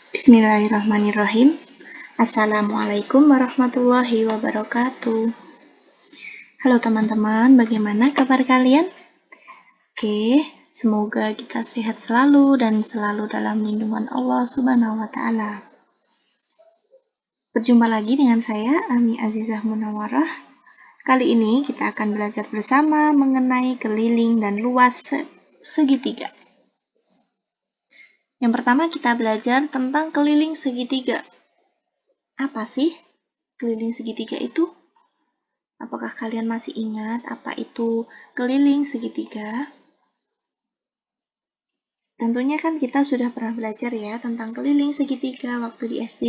Bismillahirrahmanirrahim. Assalamualaikum warahmatullahi wabarakatuh. Halo teman-teman, bagaimana kabar kalian? Oke, semoga kita sehat selalu dan selalu dalam lindungan Allah Subhanahu wa Ta'ala. Berjumpa lagi dengan saya, Ami Azizah Munawarah. Kali ini kita akan belajar bersama mengenai keliling dan luas segitiga. Yang pertama kita belajar tentang keliling segitiga. Apa sih keliling segitiga itu? Apakah kalian masih ingat apa itu keliling segitiga? Tentunya kan kita sudah pernah belajar ya tentang keliling segitiga waktu di SD.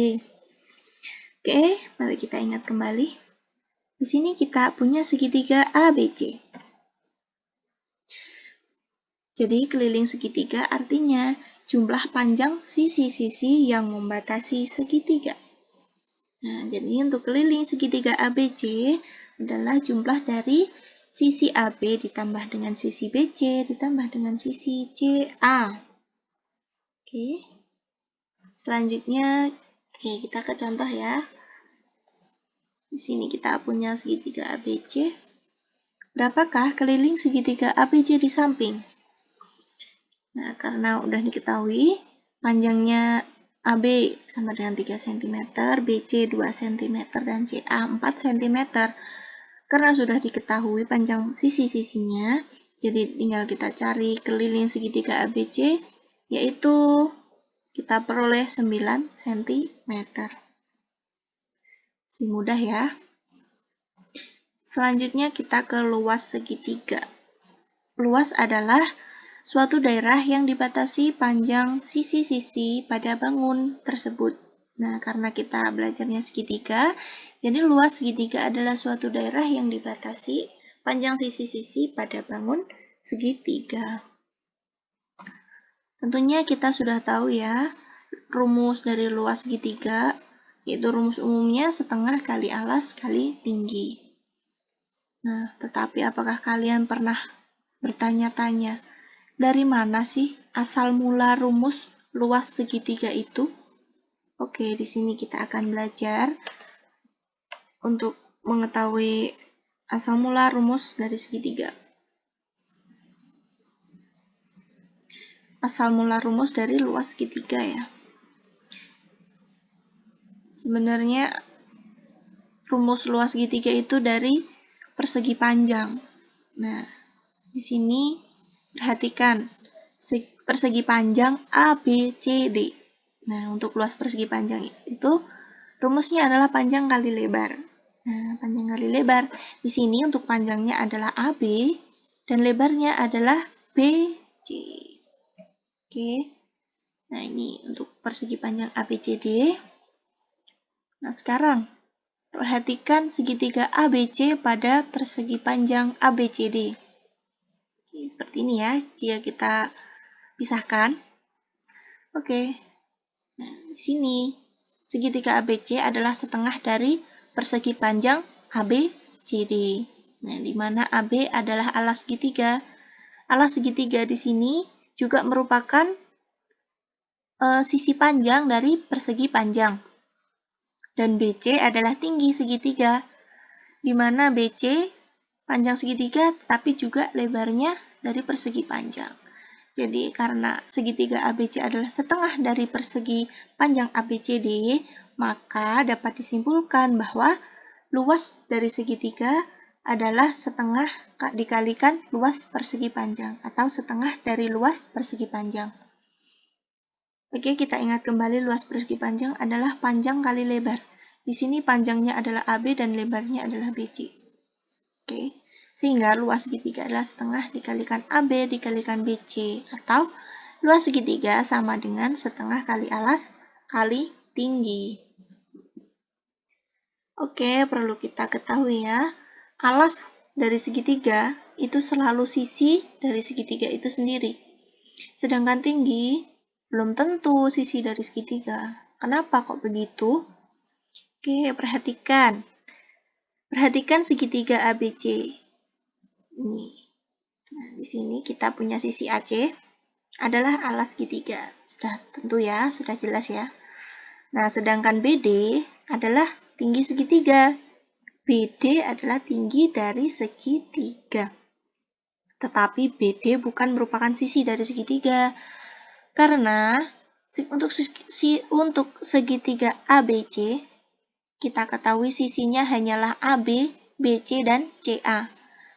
Oke, mari kita ingat kembali. Di sini kita punya segitiga ABC. Jadi keliling segitiga artinya jumlah panjang sisi-sisi yang membatasi segitiga. Nah, jadi untuk keliling segitiga ABC adalah jumlah dari sisi AB ditambah dengan sisi BC ditambah dengan sisi CA. Oke. Selanjutnya, kita ke contoh ya. Di sini kita punya segitiga ABC. Berapakah keliling segitiga ABC di samping? Nah, karena udah diketahui panjangnya AB sama dengan 3 cm, BC 2 cm, dan CA 4 cm. Karena sudah diketahui panjang sisi-sisinya, jadi tinggal kita cari keliling segitiga ABC, yaitu kita peroleh 9 cm. Masih mudah ya. Selanjutnya kita ke luas segitiga. Luas adalah suatu daerah yang dibatasi panjang sisi-sisi pada bangun tersebut. Nah, karena kita belajarnya segitiga, jadi luas segitiga adalah suatu daerah yang dibatasi panjang sisi-sisi pada bangun segitiga. Tentunya kita sudah tahu ya, rumus dari luas segitiga, yaitu rumus umumnya setengah kali alas kali tinggi. Nah, tetapi apakah kalian pernah bertanya-tanya, dari mana sih asal mula rumus luas segitiga itu? Oke, di sini kita akan belajar untuk mengetahui asal mula rumus dari segitiga. Asal mula rumus dari luas segitiga ya. Sebenarnya rumus luas segitiga itu dari persegi panjang. Nah, di sini perhatikan persegi panjang ABCD. Nah, untuk luas persegi panjang itu rumusnya adalah panjang kali lebar. Nah, panjang kali lebar. Di sini untuk panjangnya adalah AB dan lebarnya adalah BC. Oke. Nah, ini untuk persegi panjang ABCD. Nah, sekarang perhatikan segitiga ABC pada persegi panjang ABCD. Oke, seperti ini ya, jika kita pisahkan. Oke. Nah, di sini segitiga ABC adalah setengah dari persegi panjang ABCD. Nah, di mana AB adalah alas segitiga. Alas segitiga di sini juga merupakan sisi panjang dari persegi panjang. Dan BC adalah tinggi segitiga, di mana BC panjang segitiga tapi juga lebarnya dari persegi panjang. Jadi karena segitiga ABC adalah setengah dari persegi panjang ABCD, maka dapat disimpulkan bahwa luas dari segitiga adalah setengah dikalikan luas persegi panjang, atau setengah dari luas persegi panjang. Oke, kita ingat kembali luas persegi panjang adalah panjang kali lebar. Di sini panjangnya adalah AB dan lebarnya adalah BC. Oke. Sehingga luas segitiga adalah setengah dikalikan AB dikalikan BC, atau luas segitiga sama dengan setengah kali alas kali tinggi. Oke, perlu kita ketahui ya, alas dari segitiga itu selalu sisi dari segitiga itu sendiri. Sedangkan tinggi belum tentu sisi dari segitiga. Kenapa kok begitu? Oke, perhatikan. Perhatikan segitiga ABC. Ini. Nah, di sini kita punya sisi AC adalah alas segitiga. Sudah tentu ya, sudah jelas ya. Nah, sedangkan BD adalah tinggi segitiga. BD adalah tinggi dari segitiga. Tetapi BD bukan merupakan sisi dari segitiga. Karena untuk segitiga ABC, kita ketahui sisinya hanyalah AB, BC, dan CA.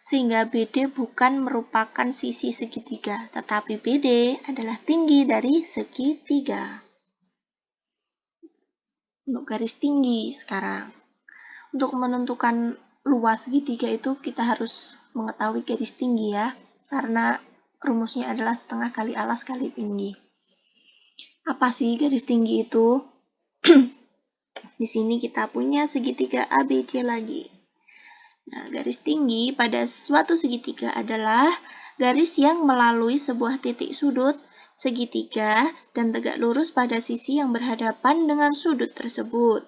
Sehingga BD bukan merupakan sisi segitiga, tetapi BD adalah tinggi dari segitiga. Untuk garis tinggi sekarang. Untuk menentukan luas segitiga itu kita harus mengetahui garis tinggi ya, karena rumusnya adalah setengah kali alas kali tinggi. Apa sih garis tinggi itu? Di sini kita punya segitiga ABC lagi. Nah, garis tinggi pada suatu segitiga adalah garis yang melalui sebuah titik sudut segitiga dan tegak lurus pada sisi yang berhadapan dengan sudut tersebut.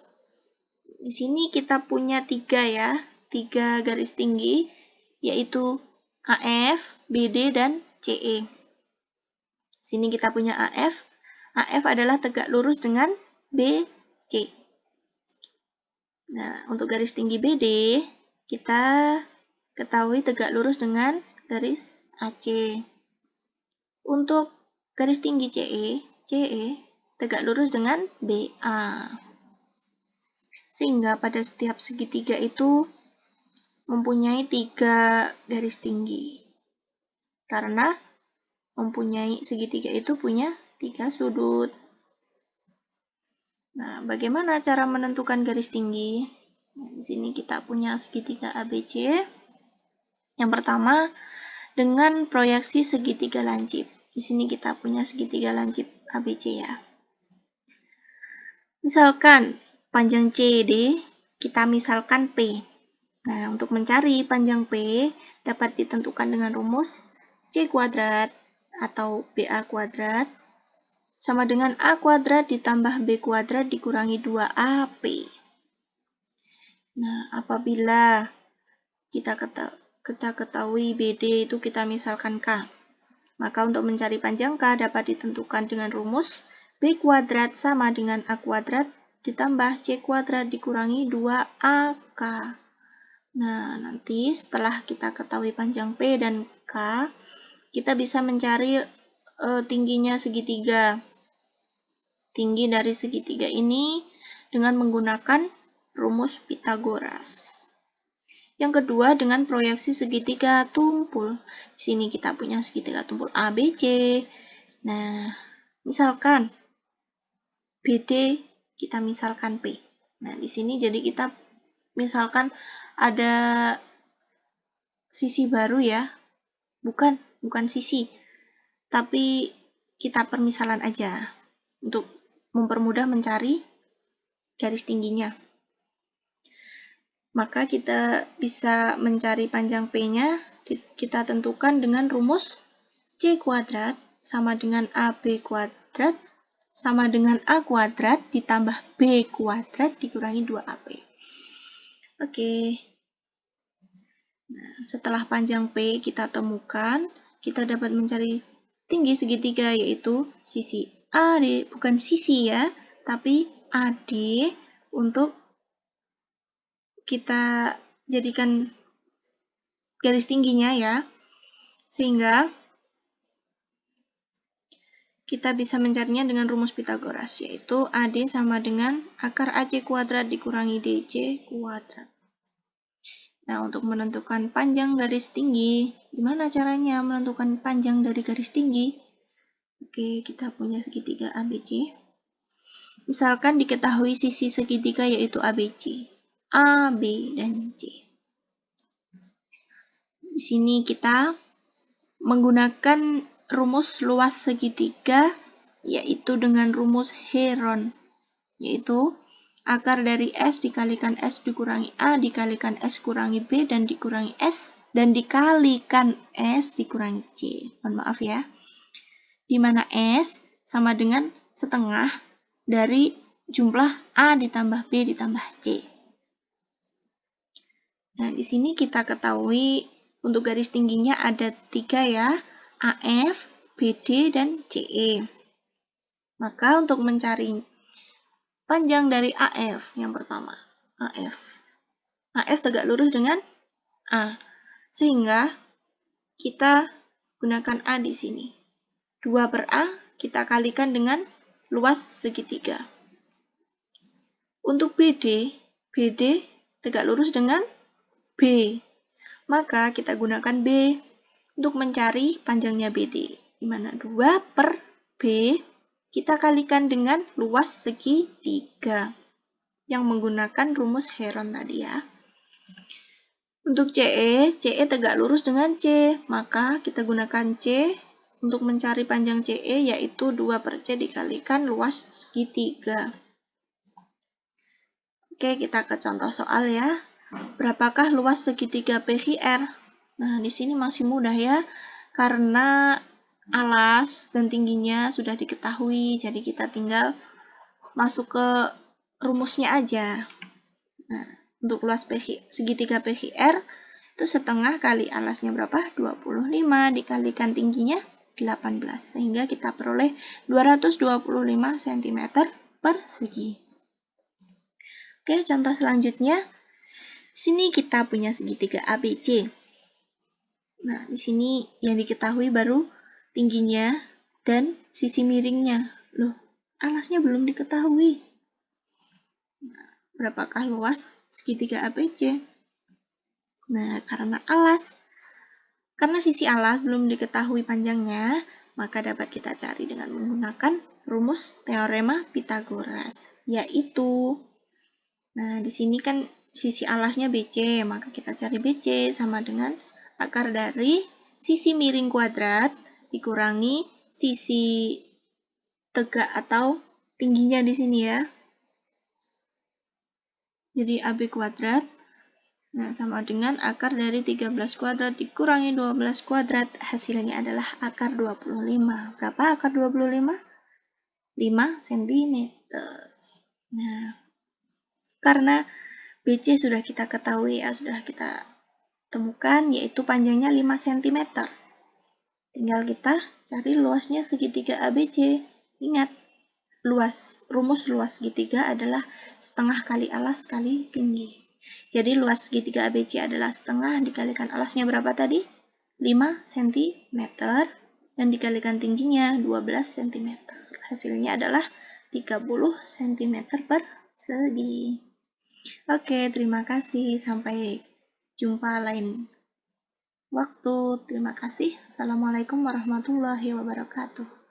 Di sini kita punya tiga garis tinggi, yaitu AF, BD, dan CE. Di sini kita punya AF. AF adalah tegak lurus dengan BC. Nah, untuk garis tinggi BD, kita ketahui tegak lurus dengan garis AC. Untuk garis tinggi CE tegak lurus dengan BA. Sehingga pada setiap segitiga itu mempunyai 3 garis tinggi. Karena mempunyai segitiga itu punya 3 sudut. Nah, bagaimana cara menentukan garis tinggi? Nah, di sini kita punya segitiga ABC. Yang pertama, dengan proyeksi segitiga lancip. Di sini kita punya segitiga lancip ABC ya. Misalkan panjang CD, kita misalkan P. Nah, untuk mencari panjang P dapat ditentukan dengan rumus C kuadrat atau BA kuadrat sama dengan A kuadrat ditambah B kuadrat dikurangi 2AP. Nah, apabila kita ketahui BD itu kita misalkan K, maka untuk mencari panjang K dapat ditentukan dengan rumus B kuadrat sama dengan A kuadrat ditambah C kuadrat dikurangi 2AK. Nah, nanti setelah kita ketahui panjang P dan K, kita bisa mencari tingginya segitiga. Tinggi dari segitiga ini dengan menggunakan rumus Pythagoras. Yang kedua, dengan proyeksi segitiga tumpul. Di sini kita punya segitiga tumpul ABC. Nah, misalkan BD kita misalkan P. Nah, di sini jadi kita misalkan ada sisi baru ya. Bukan sisi. Tapi kita permisalan aja untuk mempermudah mencari garis tingginya. Maka kita bisa mencari panjang P-nya, kita tentukan dengan rumus C kuadrat sama dengan AB kuadrat sama dengan A kuadrat ditambah B kuadrat dikurangi 2AP. Oke. Nah, setelah panjang P kita temukan, kita dapat mencari tinggi segitiga yaitu sisi AD, bukan sisi ya, tapi AD untuk kita jadikan garis tingginya ya. Sehingga kita bisa mencarinya dengan rumus Pythagoras, yaitu AD sama dengan akar AC kuadrat dikurangi DC kuadrat. Nah, untuk menentukan panjang garis tinggi, gimana caranya menentukan panjang dari garis tinggi? Oke, kita punya segitiga ABC. Misalkan diketahui sisi segitiga yaitu ABC, A, B, dan C. Di sini kita menggunakan rumus luas segitiga, yaitu dengan rumus Heron, yaitu akar dari S dikalikan S dikurangi A dikalikan S kurangi B dan dikurangi S dan dikalikan S dikurangi C. Mohon maaf ya. Di mana S sama dengan setengah dari jumlah A ditambah B ditambah C. Nah, di sini kita ketahui untuk garis tingginya ada 3 ya, AF, BD, dan CE. Maka untuk mencari panjang dari AF yang pertama. AF tegak lurus dengan A. Sehingga kita gunakan A di sini. 2 per A kita kalikan dengan luas segitiga. Untuk BD tegak lurus dengan B. Maka kita gunakan B untuk mencari panjangnya BD. Di mana 2 per B kita kalikan dengan luas segitiga. Yang menggunakan rumus Heron tadi ya. Untuk CE tegak lurus dengan C. Maka kita gunakan C untuk mencari panjang CE, yaitu 2 per C dikalikan luas segitiga. Oke, kita ke contoh soal ya. Berapakah luas segitiga PQR? Nah, di sini masih mudah ya, karena alas dan tingginya sudah diketahui, jadi kita tinggal masuk ke rumusnya aja. Nah, untuk luas segitiga PQR itu setengah kali alasnya berapa? 25 dikalikan tingginya 18, sehingga kita peroleh 225 cm persegi. Oke, contoh selanjutnya. Sini kita punya segitiga ABC. Nah, di sini yang diketahui baru tingginya dan sisi miringnya. Loh, alasnya belum diketahui. Nah, berapakah luas segitiga ABC? Nah, karena sisi alas belum diketahui panjangnya, maka dapat kita cari dengan menggunakan rumus teorema Pythagoras, yaitu, nah di sini kan sisi alasnya BC, maka kita cari BC sama dengan akar dari sisi miring kuadrat dikurangi sisi tegak atau tingginya di sini ya. Jadi AB kuadrat, nah sama dengan akar dari 13 kuadrat dikurangi 12 kuadrat, hasilnya adalah akar 25. Berapa akar 25? 5 cm. Nah, karena BC sudah kita ketahui ya, sudah kita temukan, yaitu panjangnya 5 cm. Tinggal kita cari luasnya segitiga ABC. Ingat, rumus luas segitiga adalah setengah kali alas kali tinggi. Jadi luas segitiga ABC adalah setengah dikalikan alasnya berapa tadi? 5 cm dan dikalikan tingginya 12 cm. Hasilnya adalah 30 cm persegi. Oke, terima kasih. Sampai jumpa lain waktu. Terima kasih. Assalamualaikum warahmatullahi wabarakatuh.